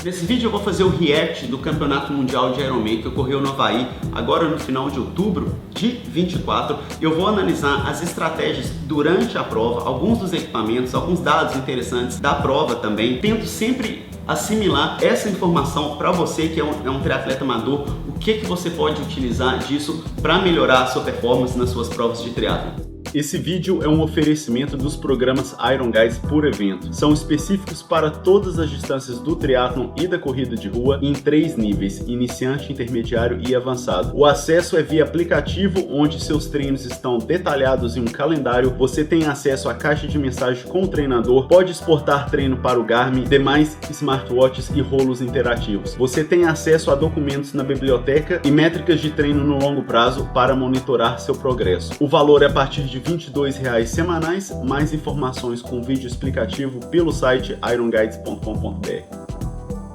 Nesse vídeo eu vou fazer o react do Campeonato Mundial de Ironman que ocorreu no Havaí, agora no final de outubro de 24. Eu vou analisar as estratégias durante a prova, alguns dos equipamentos, alguns dados interessantes da prova também. Tento sempre assimilar essa informação para você que é um triatleta amador, o que você pode utilizar disso para melhorar a sua performance nas suas provas de triatlon. Esse vídeo é um oferecimento dos programas Iron Guides por evento. São específicos para todas as distâncias do triatlon e da corrida de rua em 3 níveis, iniciante, intermediário e avançado. O acesso é via aplicativo, onde seus treinos estão detalhados em um calendário. Você tem acesso à caixa de mensagem com o treinador, pode exportar treino para o Garmin, demais smartwatches e rolos interativos. Você tem acesso a documentos na biblioteca e métricas de treino no longo prazo para monitorar seu progresso. O valor é a partir de R$ 22,00 semanais, mais informações com vídeo explicativo pelo site ironguides.com.br.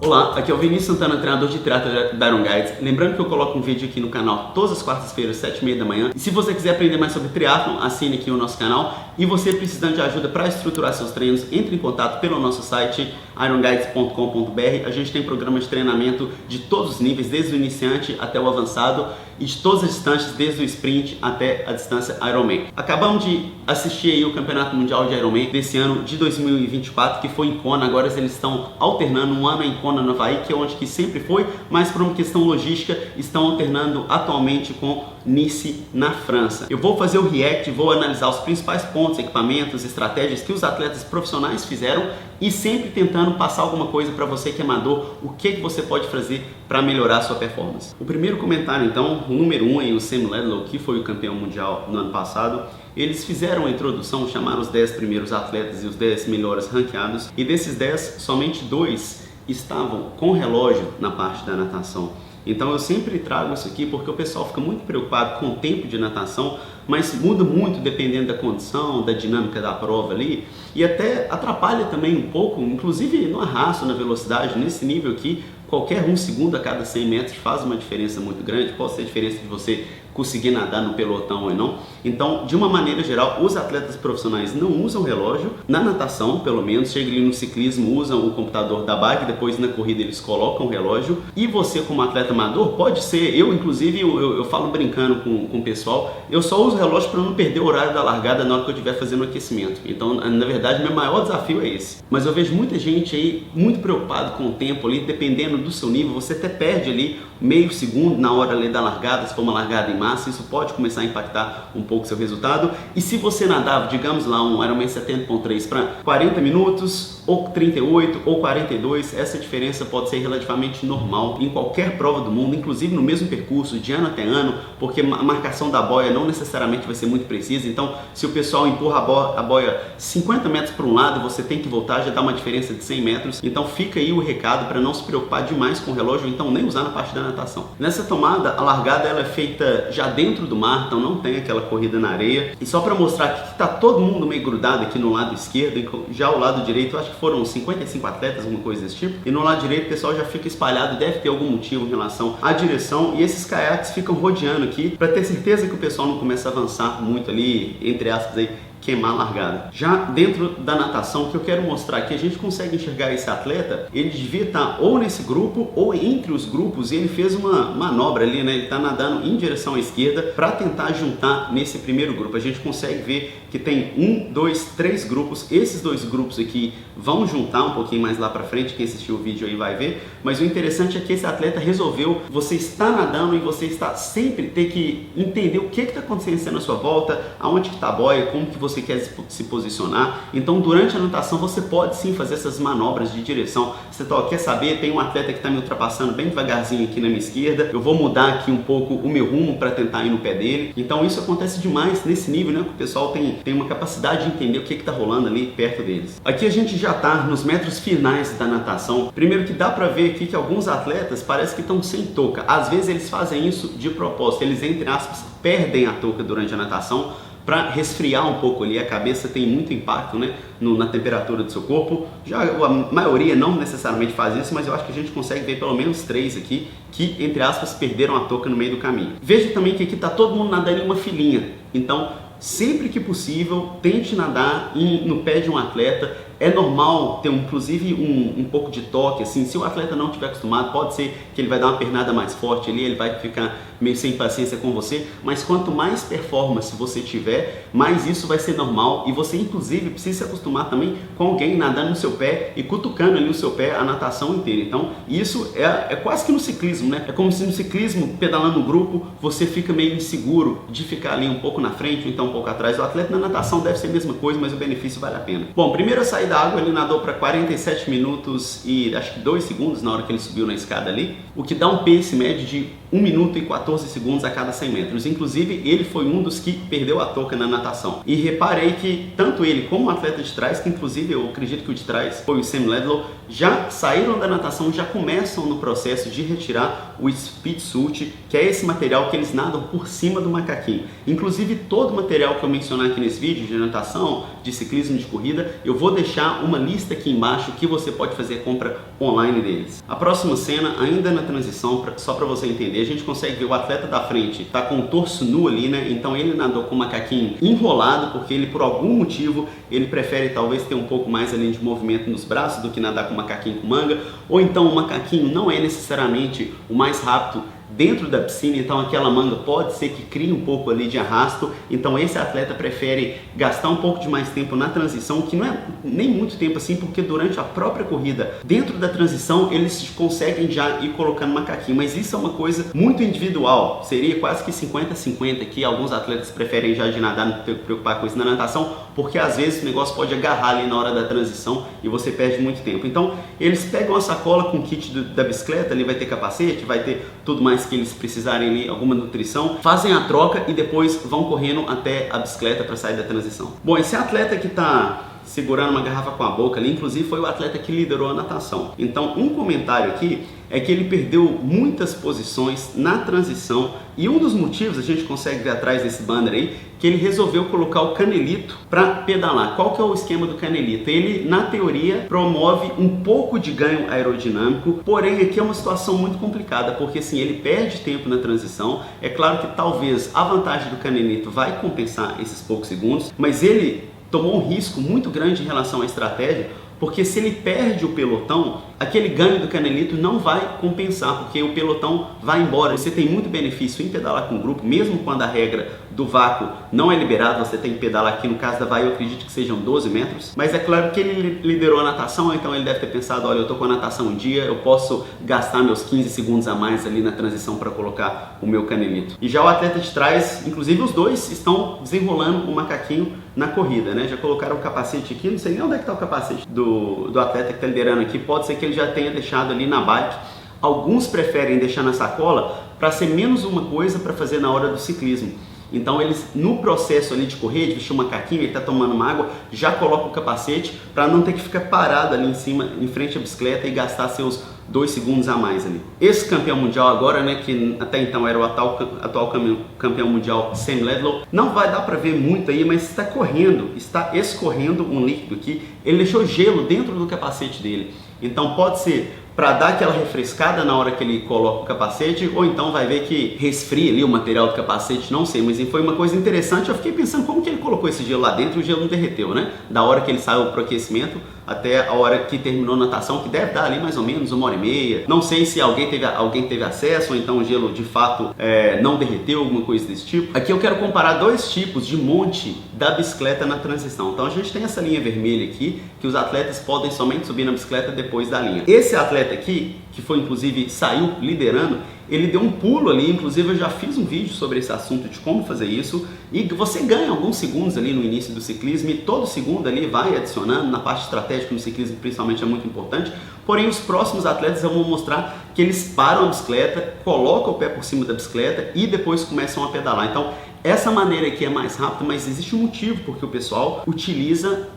Olá, aqui é o Vinícius Santana, treinador de triatlo da Iron Guides. Lembrando que eu coloco um vídeo aqui no canal todas as quartas-feiras, 7h30 da manhã. E se você quiser aprender mais sobre triatlon, assine aqui o nosso canal. E você precisando de ajuda para estruturar seus treinos, entre em contato pelo nosso site ironguides.com.br. A gente tem programas de treinamento de todos os níveis, desde o iniciante até o avançado e de todas as distâncias, desde o sprint até a distância Ironman. Acabamos de assistir aí o Campeonato Mundial de Ironman desse ano de 2024, que foi em Kona. Agora eles estão alternando um ano em Kona, no Havaí, que é onde que sempre foi, mas por uma questão logística estão alternando atualmente com Nice, na França. Eu vou fazer o react, vou analisar os principais pontos, equipamentos, estratégias que os atletas profissionais fizeram e sempre tentando passar alguma coisa para você que é amador, o que você pode fazer para melhorar a sua performance. O primeiro comentário então, o número 1 aí, o Sam Laidlaw, que foi o campeão mundial no ano passado, eles fizeram a introdução, chamaram os 10 primeiros atletas e os 10 melhores ranqueados, e desses 10, somente 2 estavam com relógio na parte da natação. Então eu sempre trago isso aqui porque o pessoal fica muito preocupado com o tempo de natação, mas muda muito dependendo da condição, da dinâmica da prova ali, e até atrapalha também um pouco, inclusive no arrasto, na velocidade. Nesse nível aqui, qualquer 1 segundo a cada 100 metros faz uma diferença muito grande, pode ser a diferença de você conseguir nadar no pelotão ou não. Então, de uma maneira geral, os atletas profissionais não usam relógio, na natação pelo menos, chega ali no ciclismo, usam o computador da bike, depois na corrida eles colocam o relógio, e você como atleta amador, pode ser, eu inclusive, eu falo brincando com o pessoal, eu só uso o relógio para não perder o horário da largada na hora que eu estiver fazendo aquecimento. Então, na verdade, meu maior desafio é esse. Mas eu vejo muita gente aí muito preocupado com o tempo ali, dependendo do seu nível, você até perde ali meio segundo na hora ali da largada, se for uma largada em massa, isso pode começar a impactar um pouco seu resultado. E se você nadava, digamos lá, um Ironman 70.3 para 40 minutos, ou 38, ou 42, essa diferença pode ser relativamente normal em qualquer prova do mundo, inclusive no mesmo percurso, de ano até ano, porque a marcação da boia não necessariamente vai ser muito precisa. Então, se o pessoal empurra a boia 50 metros para um lado, você tem que voltar, já dá uma diferença de 100 metros. Então, fica aí o recado para não se preocupar demais com o relógio, então nem usar na parte da natação. Nessa tomada, a largada ela é feita já dentro do mar, então não tem aquela corrida na areia. E só para mostrar que está todo mundo meio grudado aqui no lado esquerdo, já o lado direito, eu acho que foram 55 atletas, alguma coisa desse tipo. E no lado direito o pessoal já fica espalhado, deve ter algum motivo em relação à direção. E esses caiaques ficam rodeando aqui para ter certeza que o pessoal não começa a avançar muito ali, entre aspas aí, queimar a largada. Já dentro da natação, que eu quero mostrar aqui, a gente consegue enxergar esse atleta, ele devia estar ou nesse grupo ou entre os grupos, e ele fez uma manobra ali, né? Ele está nadando em direção à esquerda para tentar juntar nesse primeiro grupo. A gente consegue ver que tem 1, 2, 3 grupos. Esses 2 grupos aqui vão juntar um pouquinho mais lá para frente, quem assistiu o vídeo aí vai ver, mas o interessante é que esse atleta resolveu, você está nadando e você está sempre ter que entender o que está acontecendo à sua volta, aonde que está a boia, como que você quer se posicionar. Então, durante a natação, você pode sim fazer essas manobras de direção. Você quer saber, tem um atleta que está me ultrapassando bem devagarzinho aqui na minha esquerda, eu vou mudar aqui um pouco o meu rumo para tentar ir no pé dele. Então, isso acontece demais nesse nível, né? Que o pessoal tem uma capacidade de entender o que está rolando ali perto deles. Aqui a gente já está nos metros finais da natação. Primeiro que dá para ver aqui que alguns atletas parece que estão sem touca. Às vezes eles fazem isso de propósito, eles, entre aspas, perdem a touca durante a natação para resfriar um pouco ali. A cabeça tem muito impacto, né, na temperatura do seu corpo. Já a maioria não necessariamente faz isso, mas eu acho que a gente consegue ver pelo menos 3 aqui que, entre aspas, perderam a touca no meio do caminho. Veja também que aqui está todo mundo nadando em uma filinha. Então, sempre que possível, tente nadar no pé de um atleta, É normal ter inclusive um pouco de toque, assim, se o atleta não estiver acostumado, pode ser que ele vai dar uma pernada mais forte ali, ele vai ficar meio sem paciência com você, mas quanto mais performance você tiver, mais isso vai ser normal, e você inclusive precisa se acostumar também com alguém nadando no seu pé e cutucando ali o seu pé a natação inteira. Então isso é quase que no ciclismo, né? É como se no ciclismo, pedalando no grupo, você fica meio inseguro de ficar ali um pouco na frente ou então um pouco atrás. O atleta na natação deve ser a mesma coisa, mas o benefício vale a pena. Bom, primeiro eu saí da água, ele nadou para 47 minutos e acho que 2 segundos na hora que ele subiu na escada ali, o que dá um pace médio de 1 minuto e 14 segundos a cada 100 metros. Inclusive, ele foi um dos que perdeu a touca na natação. E reparei que tanto ele como o atleta de trás, que inclusive eu acredito que o de trás foi o Sam Laidlaw, já saíram da natação, já começam no processo de retirar o speed suit, que é esse material que eles nadam por cima do macaquinho. Inclusive, todo o material que eu mencionar aqui nesse vídeo, de natação, de ciclismo, de corrida, eu vou deixar uma lista aqui embaixo que você pode fazer compra online deles. A próxima cena, ainda na transição, só para você entender, a gente consegue ver o atleta da frente tá com o torso nu ali, né? Então ele nadou com o macaquinho enrolado, porque ele, por algum motivo, ele prefere talvez ter um pouco mais ali de movimento nos braços do que nadar com o macaquinho com manga, ou então o macaquinho não é necessariamente o mais rápido dentro da piscina, então aquela manga pode ser que crie um pouco ali de arrasto, então esse atleta prefere gastar um pouco de mais tempo na transição, que não é nem muito tempo assim, porque durante a própria corrida, dentro da transição, eles conseguem já ir colocando macaquinho, mas isso é uma coisa muito individual, seria quase que 50-50, que alguns atletas preferem já de nadar, não ter que preocupar com isso na natação, porque às vezes o negócio pode agarrar ali na hora da transição e você perde muito tempo. Então eles pegam a sacola com o kit da bicicleta, ali vai ter capacete, vai ter tudo mais que eles precisarem ali, alguma nutrição, fazem a troca e depois vão correndo até a bicicleta para sair da transição. Bom, esse atleta que está segurando uma garrafa com a boca ali, inclusive foi o atleta que liderou a natação. Então, um comentário aqui é que ele perdeu muitas posições na transição, e um dos motivos, a gente consegue ver atrás desse banner aí, que ele resolveu colocar o canelito para pedalar. Qual que é o esquema do canelito? Ele, na teoria, promove um pouco de ganho aerodinâmico, porém aqui é uma situação muito complicada, porque assim, ele perde tempo na transição. É claro que talvez a vantagem do canelito vai compensar esses poucos segundos, mas ele tomou um risco muito grande em relação à estratégia, porque se ele perde o pelotão, aquele ganho do canelito não vai compensar, porque o pelotão vai embora. Você tem muito benefício em pedalar com o grupo, mesmo quando a regra do vácuo não é liberada, você tem que pedalar aqui, no caso da Havaí eu acredito que sejam 12 metros, mas é claro que ele liderou a natação, então ele deve ter pensado, olha, eu tô com a natação um dia, eu posso gastar meus 15 segundos a mais ali na transição para colocar o meu canelito. E já o atleta de trás, inclusive os dois estão desenrolando o macaquinho na corrida, né? Já colocaram o capacete aqui, não sei nem onde é que tá o capacete do atleta que tá liderando aqui, pode ser que ele já tenha deixado ali na bike. Alguns preferem deixar na sacola para ser menos uma coisa para fazer na hora do ciclismo. Então eles, no processo ali de correr, de vestir o macaquinho, ele está tomando uma água, já coloca o capacete para não ter que ficar parado ali em cima, em frente à bicicleta e gastar seus 2 segundos a mais ali. Esse campeão mundial agora, né, que até então era o atual campeão mundial Sam Laidlaw, não vai dar para ver muito aí, mas está escorrendo um líquido aqui. Ele deixou gelo dentro do capacete dele. Então pode ser para dar aquela refrescada na hora que ele coloca o capacete, ou então vai ver que resfria ali o material do capacete, não sei, mas foi uma coisa interessante. Eu fiquei pensando como que ele colocou esse gelo lá dentro e o gelo não derreteu, né? Da hora que ele saiu pro aquecimento até a hora que terminou a natação, que deve dar ali mais ou menos 1h30. Não sei se alguém teve acesso, ou então o gelo de fato não derreteu, alguma coisa desse tipo. Aqui eu quero comparar dois tipos de monte da bicicleta na transição. Então a gente tem essa linha vermelha aqui, que os atletas podem somente subir na bicicleta depois da linha. Esse atleta aqui, que foi inclusive, saiu liderando, ele deu um pulo ali, inclusive eu já fiz um vídeo sobre esse assunto de como fazer isso, e você ganha alguns segundos ali no início do ciclismo, e todo segundo ali vai adicionando, na parte estratégica no ciclismo principalmente é muito importante. Porém os próximos atletas eu vou mostrar que eles param a bicicleta, colocam o pé por cima da bicicleta e depois começam a pedalar. Então essa maneira aqui é mais rápida, mas existe um motivo porque o pessoal utiliza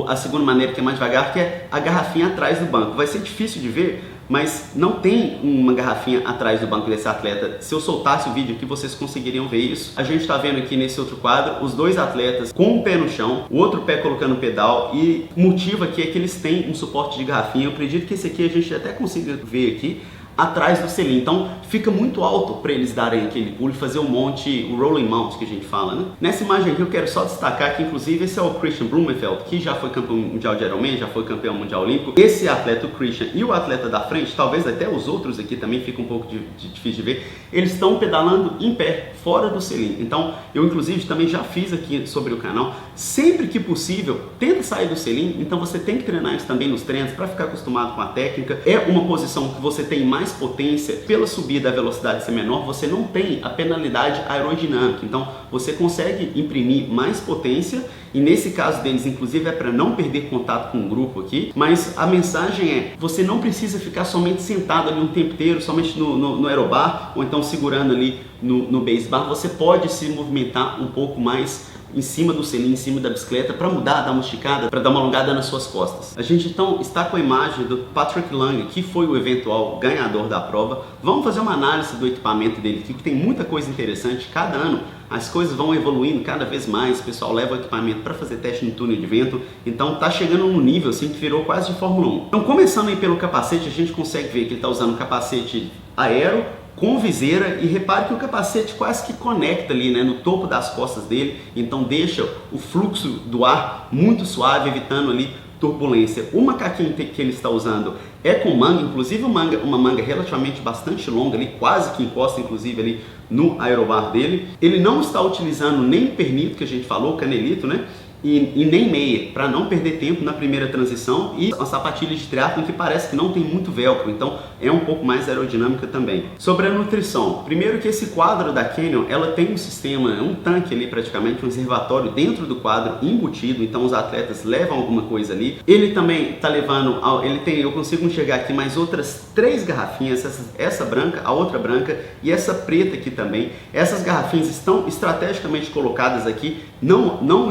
a segunda maneira, que é mais devagar, que é a garrafinha atrás do banco. Vai ser difícil de ver, mas não tem uma garrafinha atrás do banco desse atleta. Se eu soltasse o vídeo aqui, vocês conseguiriam ver isso. A gente está vendo aqui nesse outro quadro os dois atletas com o pé no chão, o outro pé colocando o pedal, e o motivo aqui é que eles têm um suporte de garrafinha. Eu acredito que esse aqui a gente até consiga ver aqui. atrás do selim. Então fica muito alto para eles darem aquele pulo e fazer o rolling mount que a gente fala, né? Nessa imagem aqui eu quero só destacar que inclusive esse é o Christian Blumenfeld, que já foi campeão mundial de Ironman, já foi campeão mundial olímpico. Esse atleta, o Christian, e o atleta da frente, talvez até os outros aqui também fica um pouco difícil de ver, eles estão pedalando em pé, fora do selim. Então eu inclusive também já fiz aqui sobre o canal, sempre que possível, tenta sair do selim. Então você tem que treinar isso também nos treinos para ficar acostumado com a técnica. É uma posição que você tem mais potência, pela subida a velocidade ser menor, você não tem a penalidade aerodinâmica, então você consegue imprimir mais potência, e nesse caso deles inclusive é para não perder contato com o grupo aqui. Mas a mensagem é, você não precisa ficar somente sentado ali um tempo inteiro, somente no aerobar, ou então segurando ali no base bar. Você pode se movimentar um pouco mais em cima do selim, em cima da bicicleta, para mudar, dar uma esticada, para dar uma alongada nas suas costas. A gente então está com a imagem do Patrick Lange, que foi o eventual ganhador da prova. Vamos fazer uma análise do equipamento dele aqui, que tem muita coisa interessante. Cada ano as coisas vão evoluindo cada vez mais, o pessoal leva o equipamento para fazer teste no túnel de vento, então tá chegando num nível assim que virou quase de Fórmula 1. Então começando aí pelo capacete, a gente consegue ver que ele está usando um capacete aero, com viseira, e repare que o capacete quase que conecta ali, né, no topo das costas dele, então deixa o fluxo do ar muito suave, evitando ali turbulência. O macaquinho que ele está usando é com manga, inclusive uma manga relativamente bastante longa ali, quase que encosta inclusive ali no aerobar dele. Ele não está utilizando nem pernito, que a gente falou, canelito, né? E nem meia, para não perder tempo na primeira transição, e uma sapatilha de triatlon que parece que não tem muito velcro, então é um pouco mais aerodinâmica também. Sobre a nutrição, primeiro que esse quadro da Canyon, ela tem um sistema, um tanque ali praticamente, um reservatório dentro do quadro embutido, então os atletas levam alguma coisa ali. Ele também está levando, eu consigo enxergar aqui mais outras 3 garrafinhas, essa branca, a outra branca e essa preta aqui também. Essas garrafinhas estão estrategicamente colocadas aqui,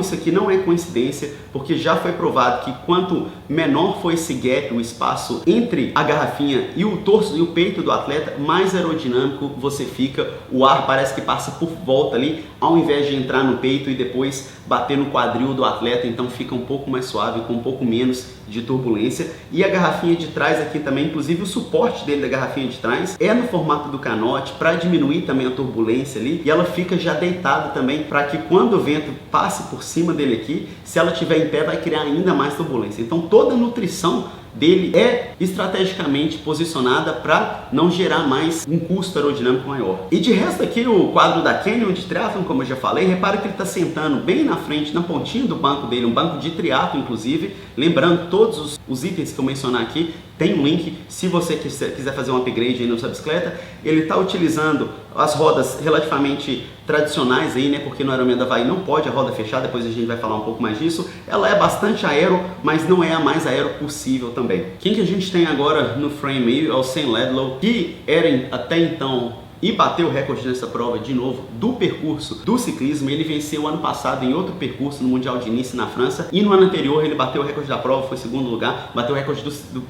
isso aqui não é coincidência, porque já foi provado que quanto menor for esse gap, o espaço entre a garrafinha e o torso e o peito do atleta, mais aerodinâmico você fica. O ar parece que passa por volta ali, ao invés de entrar no peito e depois bater no quadril do atleta, então fica um pouco mais suave, com um pouco menos de turbulência. E a garrafinha de trás aqui também, inclusive o suporte dele da garrafinha de trás é no formato do canote, para diminuir também a turbulência ali, e ela fica já deitada também, para que quando o vento passe por cima dele aqui, se ela estiver em pé vai criar ainda mais turbulência. Então toda a nutrição dele é estrategicamente posicionada para não gerar mais um custo aerodinâmico maior. E de resto aqui o quadro da Canyon de triatlon, como eu já falei, repara que ele está sentando bem na frente, na pontinha do banco dele, um banco de triatlon inclusive, lembrando todos os itens que eu mencionar aqui, tem um link se você quiser fazer um upgrade aí na sua bicicleta. Ele está utilizando as rodas relativamente tradicionais aí, né? Porque no Ironman do Havaí não pode a roda fechada, depois a gente vai falar um pouco mais disso. Ela é bastante aero, mas não é a mais aero possível também. Quem que a gente tem agora no frame aí é o Sam Laidlaw, que era até então e bateu o recorde nessa prova de novo do percurso do ciclismo. Ele venceu ano passado em outro percurso no Mundial de Nice na França, e no ano anterior ele bateu o recorde da prova, foi segundo lugar, bateu o recorde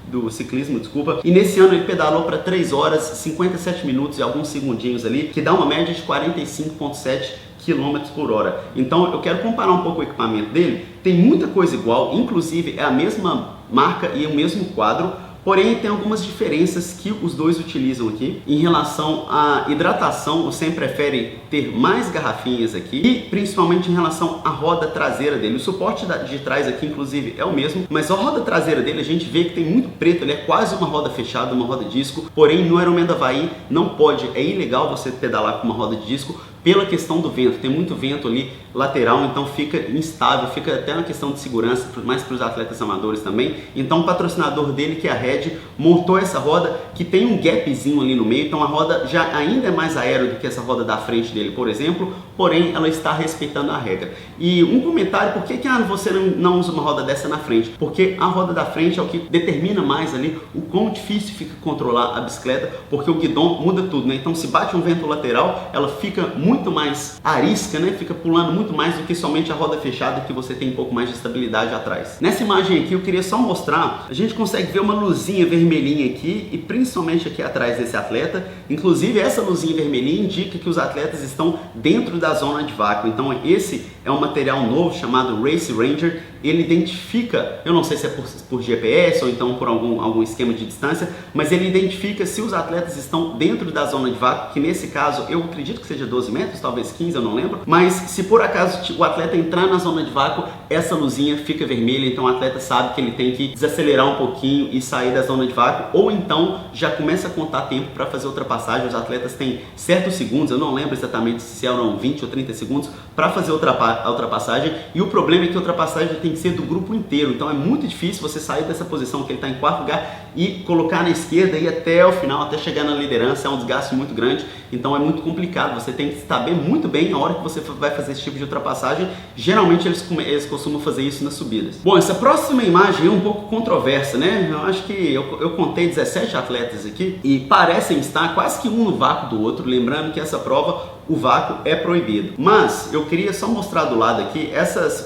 do ciclismo, desculpa, e nesse ano ele pedalou para 3 horas, 57 minutos e alguns segundinhos ali, que dá uma média de 45,7 km por hora. Então eu quero comparar um pouco o equipamento dele. Tem muita coisa igual, inclusive é a mesma marca e o mesmo quadro, porém tem algumas diferenças que os dois utilizam aqui. Em relação à hidratação, o Sam prefere ter mais garrafinhas aqui, e principalmente em relação à roda traseira dele. O suporte de trás aqui inclusive é o mesmo, mas a roda traseira dele a gente vê que tem muito preto, ele é quase uma roda fechada, uma roda disco. Porém no Ironman do Havaí não pode, é ilegal você pedalar com uma roda de disco, pela questão do vento, tem muito vento ali lateral, então fica instável, fica até uma questão de segurança, mais para os atletas amadores também. Então o patrocinador dele, que é a Red, montou essa roda que tem um gapzinho ali no meio, então a roda já ainda é mais aérea do que essa roda da frente dele, por exemplo, porém ela está respeitando a regra. E um comentário, por que você não usa uma roda dessa na frente? Porque a roda da frente é o que determina mais ali o quão difícil fica controlar a bicicleta, porque o guidão muda tudo, né? Então se bate um vento lateral, ela fica muito mais arisca, né? Fica pulando muito mais do que somente a roda fechada, que você tem um pouco mais de estabilidade atrás. Nessa imagem aqui eu queria só mostrar, a gente consegue ver uma luzinha vermelhinha aqui, e principalmente aqui atrás desse atleta. Inclusive essa luzinha vermelhinha indica que os atletas estão dentro da zona de vácuo. Então esse é um material novo chamado Race Ranger. ele identifica, eu não sei se é por GPS ou então por algum esquema de distância, mas ele identifica se os atletas estão dentro da zona de vácuo, que nesse caso eu acredito que seja 12 metros, talvez 15, eu não lembro, mas se por acaso o atleta entrar na zona de vácuo, essa luzinha fica vermelha, então o atleta sabe que ele tem que desacelerar um pouquinho e sair da zona de vácuo, ou então já começa a contar tempo para fazer ultrapassagem. Os atletas têm certos segundos, eu não lembro exatamente se eram 20 ou 30 segundos para fazer a ultrapassagem, e o problema é que a ultrapassagem tem que ser do grupo inteiro, então é muito difícil você sair dessa posição que ele está em quarto lugar e colocar na esquerda e ir até o final, até chegar na liderança. É um desgaste muito grande, então é muito complicado. Você tem que saber muito bem a hora que você vai fazer esse tipo de ultrapassagem. Geralmente eles costumam fazer isso nas subidas. Bom, essa próxima imagem é um pouco controversa, né? Eu acho que eu contei 17 atletas aqui e parecem estar quase que um no vácuo do outro, lembrando que essa prova o vácuo é proibido. Mas eu queria só mostrar do lado aqui,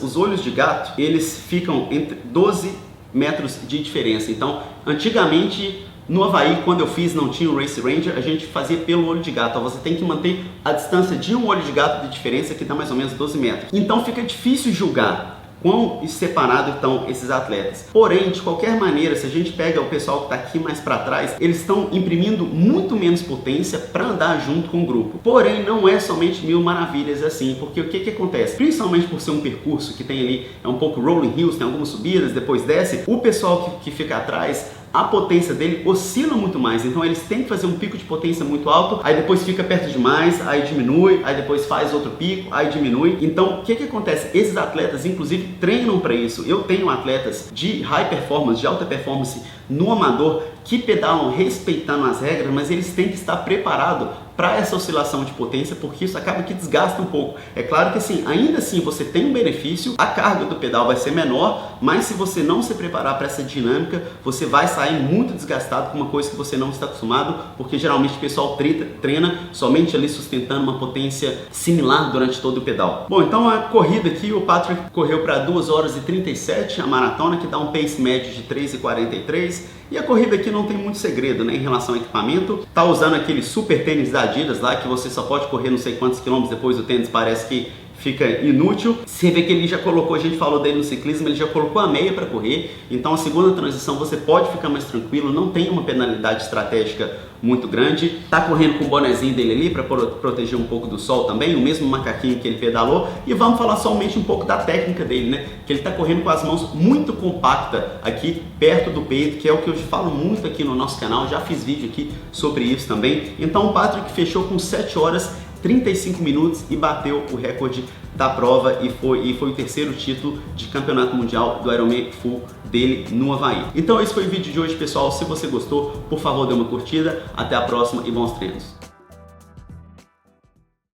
os olhos de gato, eles ficam entre 12 metros de diferença. Então, antigamente no Havaí, quando eu fiz, não tinha o Race Ranger, a gente fazia pelo olho de gato. Você tem que manter a distância de um olho de gato de diferença, que dá mais ou menos 12 metros. Então fica difícil julgar quão separados estão esses atletas. Porém, de qualquer maneira, se a gente pega o pessoal que está aqui mais para trás, eles estão imprimindo muito menos potência para andar junto com o grupo. Porém, não é somente mil maravilhas assim, porque o que acontece? Principalmente por ser um percurso que tem ali, é um pouco rolling hills, tem algumas subidas, depois desce, o pessoal que fica atrás, a potência dele oscila muito mais, então eles têm que fazer um pico de potência muito alto, aí depois fica perto demais, aí diminui, aí depois faz outro pico, aí diminui. Então o que acontece? Esses atletas inclusive treinam para isso. Eu tenho atletas de high performance, de alta performance no amador, que pedalam respeitando as regras, mas eles têm que estar preparados para essa oscilação de potência, porque isso acaba que desgasta um pouco. É claro que assim, ainda assim você tem um benefício, a carga do pedal vai ser menor, mas se você não se preparar para essa dinâmica, você vai sair muito desgastado com uma coisa que você não está acostumado, porque geralmente o pessoal treina somente ali sustentando uma potência similar durante todo o pedal. Bom, então a corrida aqui, o Patrick correu para 2 horas e 37, a maratona, que dá um pace médio de 3:43. E a corrida aqui não tem muito segredo, né, em relação ao equipamento. Tá usando aquele super tênis da Adidas lá, que você só pode correr não sei quantos quilômetros, depois o tênis parece que fica inútil. Você vê que ele já colocou, a gente falou dele no ciclismo, ele já colocou a meia para correr, então a segunda transição você pode ficar mais tranquilo, não tem uma penalidade estratégica muito grande. Tá correndo com o bonezinho dele ali para proteger um pouco do sol também, o mesmo macaquinho que ele pedalou. E vamos falar somente um pouco da técnica dele, né? Que ele tá correndo com as mãos muito compactas aqui perto do peito, que é o que eu falo muito aqui no nosso canal, já fiz vídeo aqui sobre isso também. Então o Patrick fechou com 7 horas 35 minutos e bateu o recorde da prova e foi o terceiro título de campeonato mundial do Ironman Full dele no Havaí. Então esse foi o vídeo de hoje, pessoal. Se você gostou, por favor, dê uma curtida. Até a próxima e bons treinos.